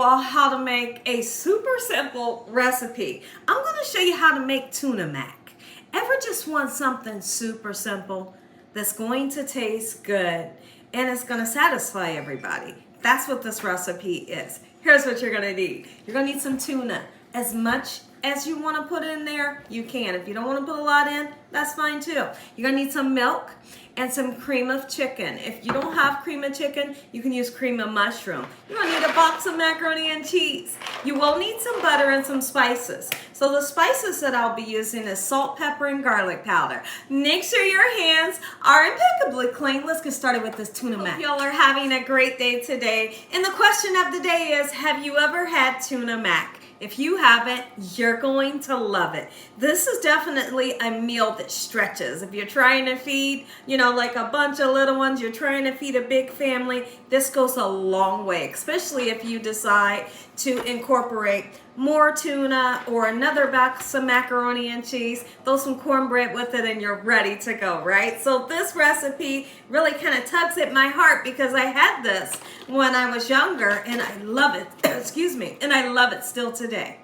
all how to make a super simple recipe. I'm going to show you how to make tuna mac. Ever just want something super simple that's going to taste good and it's going to satisfy everybody? That's what this recipe is. Here's what you're going to need. You're going to need some tuna. As much as you want to put in there, you can. If you don't want to put a lot in, that's fine too. You're going to need some milk and some cream of chicken. If you don't have cream of chicken, you can use cream of mushroom. You're going to need a box of macaroni and cheese. You will need some butter and some spices. So the spices that I'll be using is salt, pepper, and garlic powder. Make sure your hands are impeccably clean. Let's get started with this tuna mac. Y'all are having a great day today. And the question of the day is, have you ever had tuna mac? If you haven't, you're going to love it. This is definitely a meal that stretches. If you're trying to feed, like a bunch of little ones, you're trying to feed a big family, this goes a long way, especially if you decide to incorporate more tuna or another box of macaroni and cheese, throw some cornbread with it, and you're ready to go, right? So this recipe really kind of tugs at my heart because I had this when I was younger and I love it, excuse me, and I love it still today.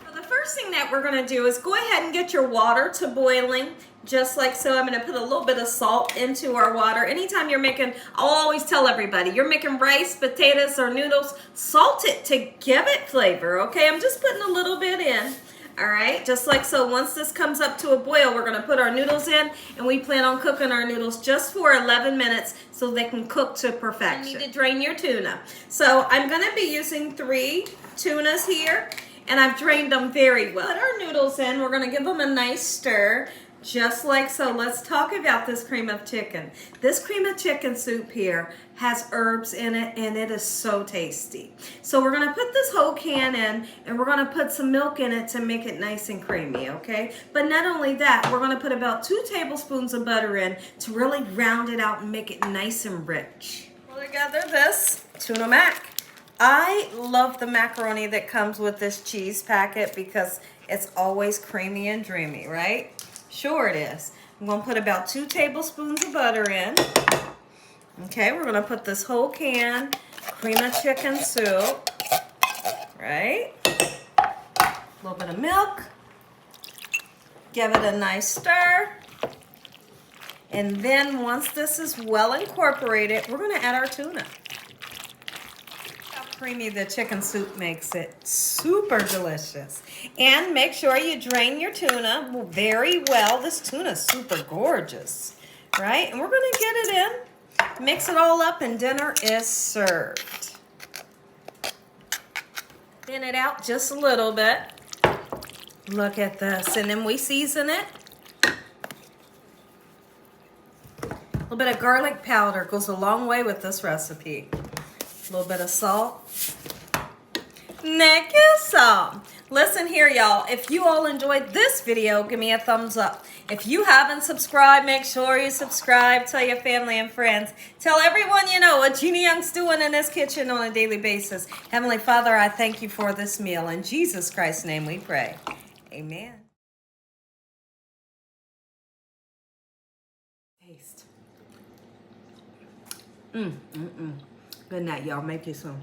So the first thing that we're gonna do is go ahead and get your water to boiling. Just like so. I'm going to put a little bit of salt into our water. Anytime you're making, I'll always tell everybody, you're making rice, potatoes, or noodles, salt it to give it flavor, okay? I'm just putting a little bit in, all right? Just like so. Once this comes up to a boil, we're going to put our noodles in, and we plan on cooking our noodles just for 11 minutes so they can cook to perfection. You need to drain your tuna. So I'm going to be using 3 tunas here, and I've drained them very well. Put our noodles in. We're going to give them a nice stir. Just like so. Let's talk about this cream of chicken. This cream of chicken soup here has herbs in it and it is so tasty. So we're going to put this whole can in and we're going to put some milk in it to make it nice and creamy, okay? But not only that, we're going to put about 2 tablespoons of butter in to really round it out and make it nice and rich. Pull together this tuna mac. I love the macaroni that comes with this cheese packet because it's always creamy and dreamy, right? Sure it is. I'm going to put about 2 tablespoons of butter in. Okay, we're going to put this whole can cream of chicken soup, right? A little bit of milk. Give it a nice stir. And then once this is well incorporated, we're going to add our tuna. How creamy the chicken soup makes it. Super delicious. And make sure you drain your tuna very well. This tuna is super gorgeous, right? And we're going to get it in, mix it all up, and dinner is served. Thin it out just a little bit. Look at this. And then we season it. A little bit of garlic powder goes a long way with this recipe. A little bit of salt. Thank you some. Listen here, y'all. If you all enjoyed this video, give me a thumbs up. If you haven't subscribed, make sure you subscribe. Tell your family and friends. Tell everyone you know what Gina Young's doing in this kitchen on a daily basis. Heavenly Father, I thank you for this meal. In Jesus Christ's name we pray. Amen. Taste. Good night, y'all. Make you some.